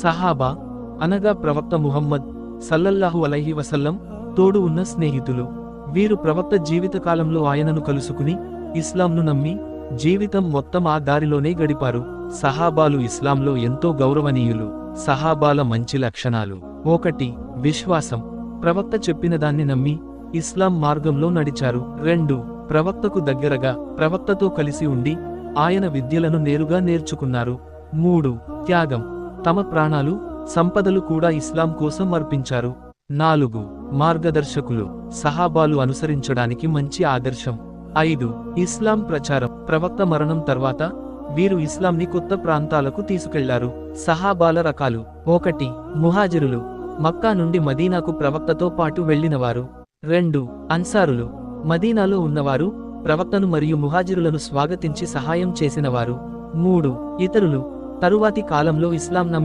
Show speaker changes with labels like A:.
A: సహాబా అనగా ప్రవక్త ముహమ్మద్ సల్లల్లాహు అలైహి వసల్లం తోడు ఉన్న స్నేహితులు. వీరు ప్రవక్త జీవితకాలంలో ఆయనను కలుసుకుని ఇస్లాంను నమ్మి జీవితం మొత్తం ఆ దారిలోనే గడిపారు. సహాబాలు ఇస్లాంలో ఎంతో గౌరవనీయులు. సహాబాల మంచి లక్షణాలు: 1. విశ్వాసం. ప్రవక్త చెప్పిన దాన్ని నమ్మి ఇస్లాం మార్గంలో నడిచారు. 2. ప్రవక్తకు దగ్గరగా ప్రవక్తతో కలిసి ఉండి ఆయన విద్యలను నేరుగా నేర్చుకున్నారు. 3. త్యాగం. తమ ప్రాణాలు, సంపదలు కూడా ఇస్లాం కోసం అర్పించారు. 4. మార్గదర్శకులు. సహాబాలు అనుసరించడానికి మంచి ఆదర్శం. 5. ఇస్లాం ప్రచారం. ప్రవక్త మరణం తర్వాత వీరు ఇస్లాంని కొత్త ప్రాంతాలకు తీసుకెళ్లారు. సహాబాల రకాలు: 1. ముహాజిరులు. మక్కా నుండి మదీనాకు ప్రవక్తతో పాటు వెళ్లినవారు. 2. అన్సారులు. మదీనాలో ఉన్నవారు, ప్రవక్తను మరియు ముహాజిరులను స్వాగతించి సహాయం చేసినవారు. 3. ఇతరులు. తరువాతి కాలంలో ఇస్లాం